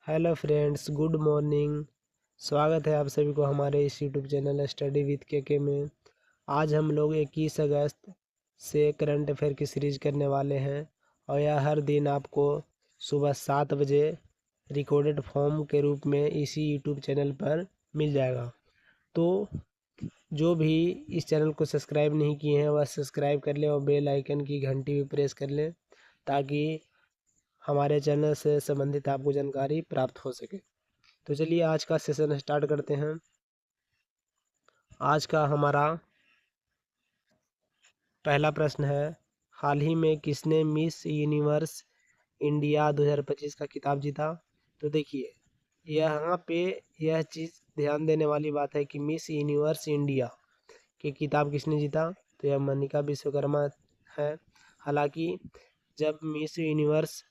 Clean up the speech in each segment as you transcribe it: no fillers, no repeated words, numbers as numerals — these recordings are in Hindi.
Hello friends, good morning. स्वागत है आप सभी को हमारे इस यूट्यूब चैनल स्टडी विद के में। आज हम लोग 21 अगस्त से करंट अफेयर की सीरीज करने वाले हैं और यह हर दिन आपको सुबह 7 बजे रिकॉर्डेड फॉर्म के रूप में इसी यूट्यूब चैनल पर मिल जाएगा। तो जो भी इस चैनल को सब्सक्राइब नहीं किए हैं वह सब्सक्राइब कर लें और बेल आइकन की घंटी भी प्रेस कर लें ताकि हमारे चैनल से संबंधित आपको जानकारी प्राप्त हो सके। तो चलिए आज का सेशन स्टार्ट करते हैं। आज का हमारा पहला प्रश्न है, हाल ही में किसने मिस यूनिवर्स इंडिया 2025 का खिताब जीता? तो देखिए यहाँ पे यह चीज़ ध्यान देने वाली बात है कि मिस यूनिवर्स इंडिया की खिताब किसने जीता, तो यह मनिका विश्वकर्मा है। हालांकि जब मिस यूनिवर्स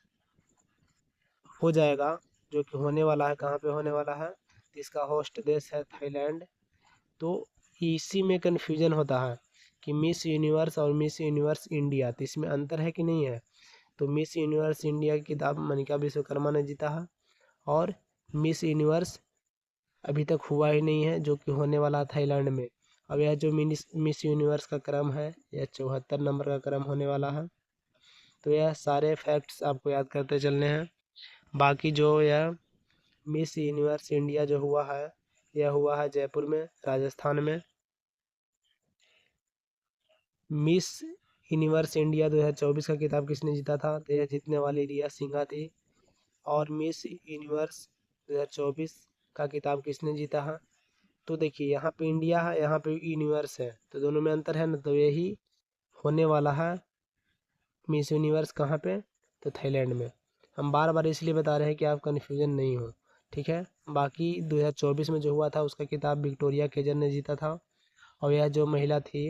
हो जाएगा, जो कि होने वाला है, कहाँ पे होने वाला है, इसका होस्ट देश है थाईलैंड। तो इसी में कन्फ्यूजन होता है कि मिस यूनिवर्स और मिस यूनिवर्स इंडिया, तो इसमें अंतर है कि नहीं है। तो मिस यूनिवर्स इंडिया की किताब मनिका विश्वकर्मा ने जीता है और मिस यूनिवर्स अभी तक हुआ ही नहीं है, जो कि होने वाला थाईलैंड में। अब यह जो मिस यूनिवर्स का क्रम है, यह 74 नंबर का क्रम होने वाला है। तो यह सारे फैक्ट्स आपको याद करते चलने हैं। बाकी जो यह मिस यूनिवर्स इंडिया जो हुआ है, यह हुआ है जयपुर में, राजस्थान में। मिस यूनिवर्स इंडिया 2024 का खिताब किसने जीता था? तो यह जीतने वाली रिया सिंघा थी। और मिस यूनिवर्स 2024 का खिताब किसने जीता है? तो देखिए यहाँ पे इंडिया है, यहाँ पे यूनिवर्स है, तो दोनों में अंतर है ना। तो यही होने वाला है मिस यूनिवर्स कहाँ पे, तो थाईलैंड में। हम बार बार इसलिए बता रहे हैं कि आप कन्फ्यूजन नहीं हो, ठीक है। बाकी 2024 में जो हुआ था उसका खिताब विक्टोरिया केजर ने जीता था और यह जो महिला थी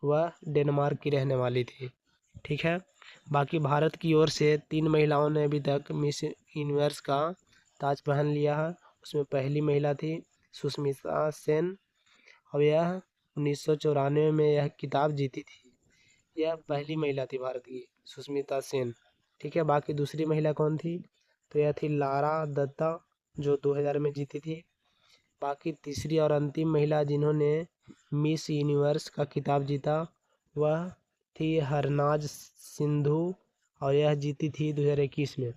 वह डेनमार्क की रहने वाली थी, ठीक है। बाकी भारत की ओर से 3 महिलाओं ने अभी तक मिस यूनिवर्स का ताज पहन लिया है। उसमें पहली महिला थी सुष्मिता सेन और यह 1994 में यह खिताब जीती थी। यह पहली महिला थी भारत की, सुष्मिता सेन, ठीक है। बाकी दूसरी महिला कौन थी? तो यह थी लारा दत्ता, जो 2000 में जीती थी। बाकी तीसरी और अंतिम महिला जिन्होंने मिस यूनिवर्स का खिताब जीता वह थी हरनाज सिंधु और यह जीती थी 2021 में।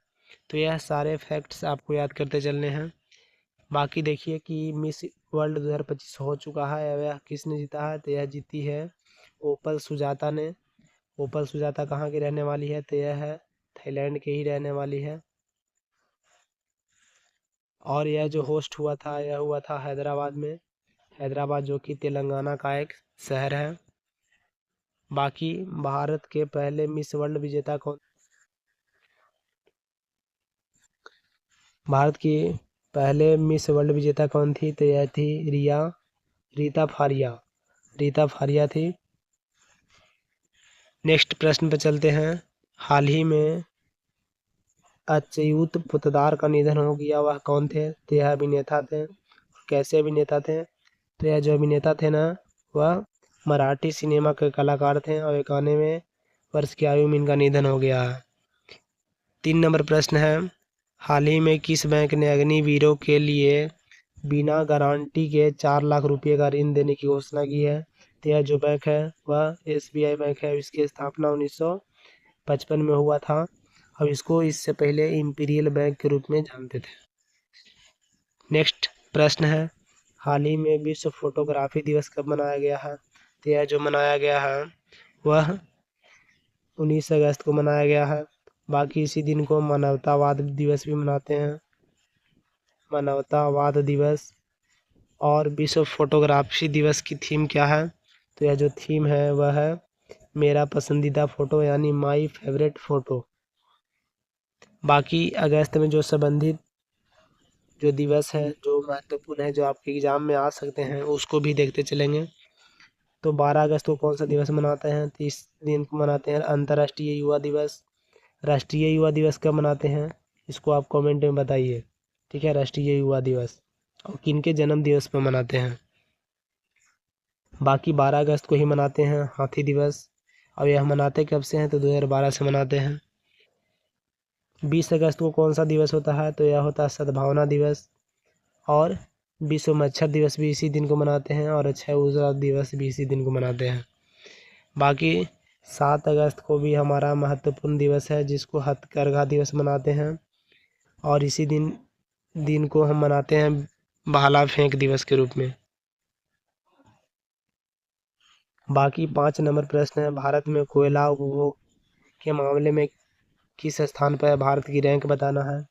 तो यह सारे फैक्ट्स आपको याद करते चलने हैं। बाकी देखिए कि मिस वर्ल्ड 2025 हो चुका है, वह किसने जीता है? तो यह जीती है ओपल सुजाता ने। ओपल सुजाता कहाँ की रहने वाली है? तो यह है थाईलैंड के ही रहने वाली है। और यह जो होस्ट हुआ था, यह हुआ था हैदराबाद में, हैदराबाद जो कि तेलंगाना का एक शहर है। बाकी भारत के पहले मिस वर्ल्ड विजेता कौन? भारत की पहले मिस वर्ल्ड विजेता कौन थी? तो यह थी रीता फारिया, रीता फारिया थी। नेक्स्ट प्रश्न पर चलते हैं। हाल ही में अच्युत पुतदार का निधन हो गया, वह कौन थे? तो यह अभिनेता थे। कैसे अभिनेता थे? तो यह जो अभिनेता थे ना, वह मराठी सिनेमा के कलाकार थे और 91 वर्ष की आयु में इनका निधन हो गया है। 3 नंबर प्रश्न है, हाल ही में किस बैंक ने अग्निवीरों के लिए बिना गारंटी के 4 लाख रुपए का ऋण देने की घोषणा की है? तो यह जो बैंक है वह SBI बैंक है। इसकी स्थापना 1955 में हुआ था और इसको इससे पहले इंपीरियल बैंक के रूप में जानते थे। नेक्स्ट प्रश्न है, हाल ही में विश्व फोटोग्राफी दिवस कब मनाया गया है? तो यह जो मनाया गया है वह 19 अगस्त को मनाया गया है। बाकी इसी दिन को मानवतावाद दिवस भी मनाते हैं, मानवतावाद दिवस। और विश्व फोटोग्राफी दिवस की थीम क्या है? तो यह जो थीम है वह है मेरा पसंदीदा फ़ोटो, यानी माई फेवरेट फ़ोटो। बाकी अगस्त में जो संबंधित जो दिवस है, जो महत्वपूर्ण है, जो आपके एग्ज़ाम में आ सकते हैं, उसको भी देखते चलेंगे। तो 12 अगस्त को कौन सा दिवस मनाते हैं? तो इस दिन को मनाते हैं अंतर्राष्ट्रीय युवा दिवस। राष्ट्रीय युवा दिवस कब मनाते हैं, इसको आप कमेंट में बताइए, ठीक है। राष्ट्रीय युवा दिवस और किनके जन्म दिवस पर मनाते हैं? बाकी 12 अगस्त को ही मनाते हैं हाथी दिवस और यह मनाते कब से हैं? तो 2012 से मनाते हैं। 20 अगस्त को कौन सा दिवस होता है? तो यह होता है सद्भावना दिवस। और विश्व मच्छर दिवस भी इसी दिन को मनाते हैं, और अक्षय ऊर्जा दिवस भी इसी दिन को मनाते हैं। बाकी 7 अगस्त को भी हमारा महत्वपूर्ण दिवस है, जिसको हथकरघा दिवस मनाते हैं, और इसी दिन को हम मनाते हैं भाला फेंक दिवस के रूप में। बाकी 5 नंबर प्रश्न है, भारत में कोयला उपभोग के मामले में किस स्थान पर है? भारत की रैंक बताना है।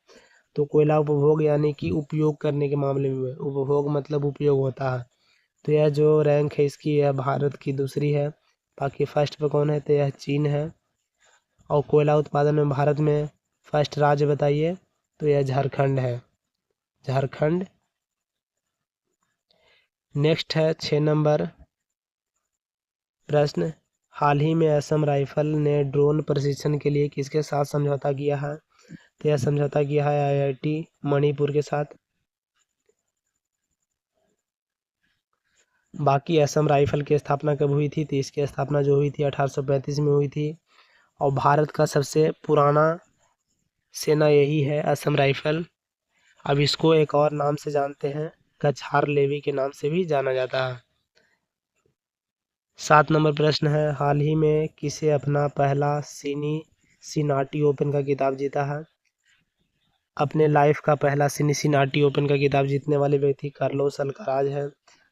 तो कोयला उपभोग यानी कि उपयोग करने के मामले में, उपभोग मतलब उपयोग होता है, तो यह जो रैंक है इसकी, यह भारत की दूसरी है। बाकी फर्स्ट पे कौन है? तो यह चीन है। और कोयला उत्पादन में भारत में फर्स्ट राज्य बताइए? तो यह झारखंड है, झारखंड। नेक्स्ट है 6 नंबर प्रश्न, हाल ही में असम राइफल ने ड्रोन प्रशिक्षण के लिए किसके साथ समझौता किया है? तो यह समझौता किया है IIT मणिपुर के साथ। बाकी असम राइफल की स्थापना कब हुई थी? तो इसकी स्थापना जो हुई थी 1835 में हुई थी। और भारत का सबसे पुराना सेना यही है, असम राइफल। अब इसको एक और नाम से जानते हैं, कछार लेवी के नाम से भी जाना जाता है। 7 नंबर प्रश्न है, हाल ही में किसे अपना पहला सिनाटी ओपन का खिताब जीता है? अपने लाइफ का पहला सिनाटी ओपन का खिताब जीतने वाले व्यक्ति कार्लोस अल्काराज है।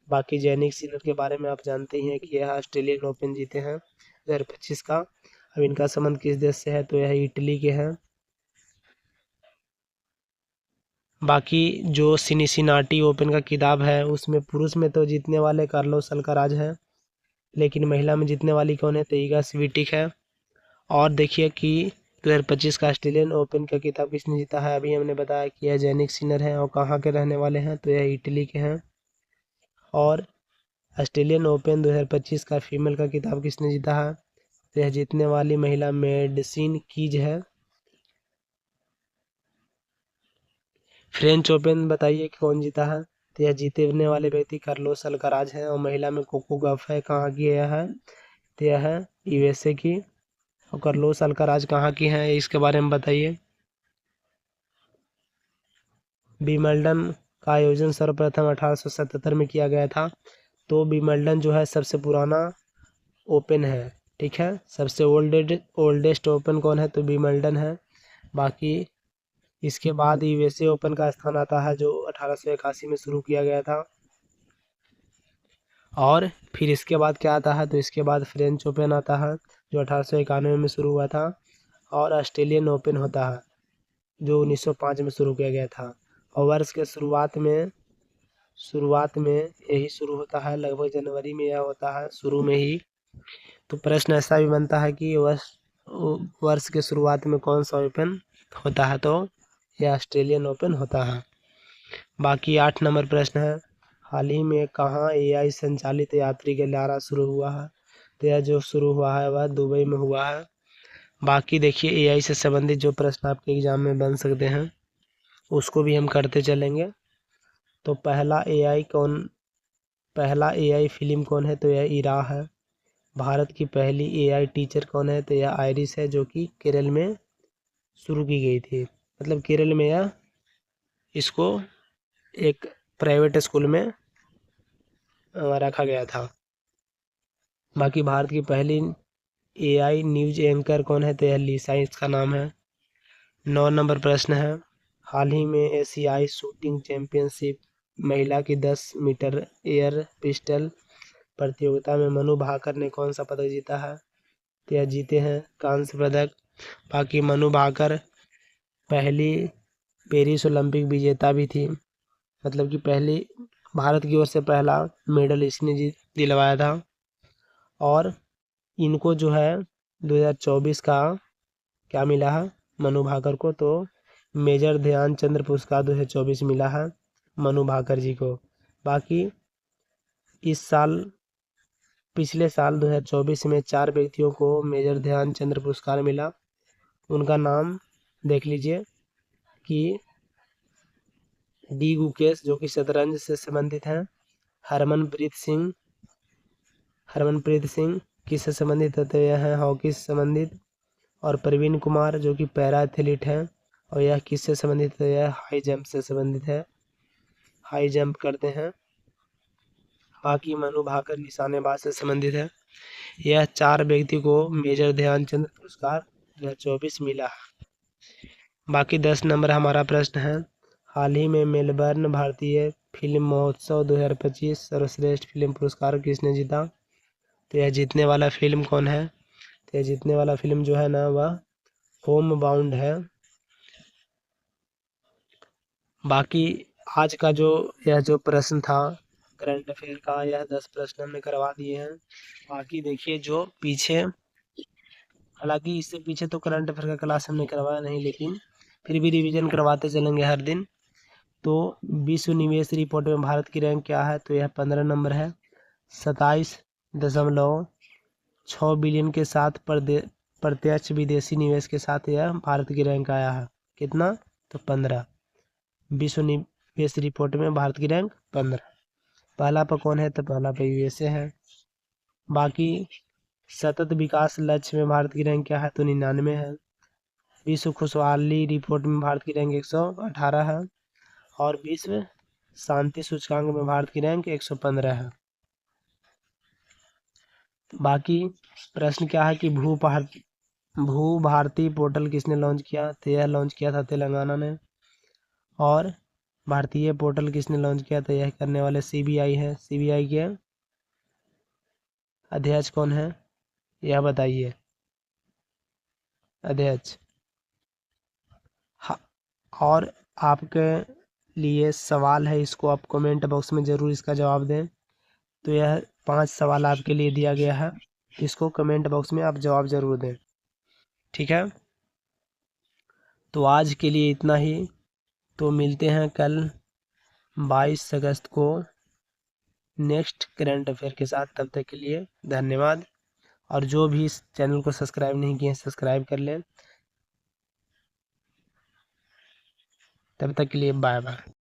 बाकी जैनिक सिनर के बारे में आप जानते ही हैं कि यह ऑस्ट्रेलियन ओपन जीते हैं 2025 का। अब इनका संबंध किस देश से है? तो यह इटली के हैं। बाकी जो सिनाटी ओपन का खिताब है उसमें पुरुष में तो जीतने वाले कार्लोस अल्काराज है, लेकिन महिला में जीतने वाली कौन है? तो इगा स्विटिक है। और देखिए कि 2025 का ऑस्ट्रेलियन ओपन का खिताब किसने जीता है? अभी हमने बताया कि यह जैनिक सिनर है, और कहाँ के रहने वाले हैं? तो यह इटली के हैं। और ऑस्ट्रेलियन ओपन 2025 का फीमेल का खिताब किसने जीता है? तो यह जीतने वाली महिला मेडिसिन कीज है। फ्रेंच ओपन बताइए कि कौन जीता है? तो यह जीतने वाले व्यक्ति कार्लोस अल्काराज है, और महिला में कोको गफ है। कहाँ की यह है? तो यह है USA की। और कार्लोस अल्काराज कहाँ की हैं, इसके बारे में बताइए। विंबलडन का आयोजन सर्वप्रथम 1877 में किया गया था। तो विंबलडन जो है सबसे पुराना ओपन है, ठीक है। सबसे ओल्डेस्ट ओपन कौन है? तो विंबलडन है। बाकी इसके बाद USA ओपन का स्थान आता है, जो 1881 में शुरू किया गया था। और फिर इसके बाद क्या आता है? तो इसके बाद फ्रेंच ओपन आता है, जो 1891 में शुरू हुआ था। और ऑस्ट्रेलियन ओपन होता है, जो 1905 में शुरू किया गया था। और वर्ष के शुरुआत में यही शुरू होता है, लगभग जनवरी में यह होता है, शुरू में ही। तो प्रश्न ऐसा भी बनता है कि वर्ष के शुरुआत में कौन सा ओपन होता है? तो यह ऑस्ट्रेलियन ओपन होता है। बाकी 8 नंबर प्रश्न है, हाल ही में कहाँ AI संचालित यात्री गलियारा शुरू हुआ है? तो यह जो शुरू हुआ है वह दुबई में हुआ है। बाकी देखिए AI से संबंधित जो प्रश्न आपके एग्जाम में बन सकते हैं उसको भी हम करते चलेंगे। तो पहला AI फिल्म कौन है? तो यह इरा है। भारत की पहली AI टीचर कौन है? तो यह आयरिस है, जो कि केरल में शुरू की गई थी। मतलब केरल में यह इसको एक प्राइवेट स्कूल में रखा गया था। बाकी भारत की पहली AI न्यूज एंकर कौन है? तो यह लिसा इसका नाम है। 9 नंबर प्रश्न है, हाल ही में एशियाई शूटिंग चैंपियनशिप महिला की 10 मीटर एयर पिस्टल प्रतियोगिता में मनु भाकर ने कौन सा पदक जीता है? तो यह जीते हैं कांस्य पदक। बाकी मनु भाकर पहली पेरिस ओलंपिक विजेता भी थी, मतलब कि पहली भारत की ओर से पहला मेडल इसने दिलवाया था। और इनको जो है 2024 का क्या मिला है मनु भाकर को? तो मेजर ध्यानचंद पुरस्कार 2024 मिला है मनु भाकर जी को। बाकी पिछले साल 2024 में 4 व्यक्तियों को मेजर ध्यानचंद पुरस्कार मिला। उनका नाम देख लीजिए कि डी गुकेश, जो कि शतरंज से संबंधित हैं। हरमनप्रीत सिंह किससे संबंधित होते हैं? हॉकी से संबंधित। और प्रवीण कुमार, जो कि पैरा एथलीट हैं। और यह किससे संबंधित है? यह हाई जंप से संबंधित है, हाई जंप करते हैं। बाकी मनु भाकर निशानेबाज से संबंधित है। यह 4 व्यक्ति को मेजर ध्यानचंद पुरस्कार 2024 मिला। बाकी 10 नंबर हमारा प्रश्न है, हाल ही में मेलबर्न भारतीय फिल्म महोत्सव 2025 सर्वश्रेष्ठ फिल्म पुरस्कार किसने जीता? तो यह जीतने वाला फिल्म कौन है? तो यह जीतने वाला फिल्म जो है ना वह होम बाउंड है। बाकी आज का यह जो प्रश्न था करंट अफेयर का, यह 10 प्रश्न हमने करवा दिए हैं। बाकी देखिए जो पीछे, हालांकि इससे पीछे तो करंट अफेयर का क्लास हमने करवाया नहीं, लेकिन फिर भी रिवीजन करवाते चलेंगे हर दिन। तो विश्व निवेश रिपोर्ट में भारत की रैंक क्या है? तो यह 15 नंबर है। 27.6 बिलियन के साथ प्रत्यक्ष विदेशी निवेश के साथ यह भारत की रैंक आया है। कितना? तो 15। विश्व निवेश रिपोर्ट में भारत की रैंक 15। पहला पर कौन है? तो पहला पर यूएसए है। बाकी सतत विकास लक्ष्य में भारत की रैंक क्या है? तो 99 है। विश्व खुशहाली रिपोर्ट में भारत की रैंक 118 है। और विश्व शांति सूचकांक में भारत की रैंक 115 है। बाकी प्रश्न क्या है कि भू भारती पोर्टल किसने लॉन्च किया? तो यह लॉन्च किया था तेलंगाना ने। और भारतीय पोर्टल किसने लॉन्च किया? तो यह करने वाले सीबीआई है। सीबीआई के अध्यक्ष कौन है? यह बताइए अध्यक्ष। हाँ, और आपके लिए सवाल है, इसको आप कमेंट बॉक्स में ज़रूर इसका जवाब दें। तो यह 5 सवाल आपके लिए दिया गया है, इसको कमेंट बॉक्स में आप जवाब ज़रूर दें, ठीक है। तो आज के लिए इतना ही। तो मिलते हैं कल 22 अगस्त को नेक्स्ट करंट अफेयर के साथ। तब तक के लिए धन्यवाद। और जो भी इस चैनल को सब्सक्राइब नहीं किए सब्सक्राइब कर लें। तब तक के लिए बाय बाय।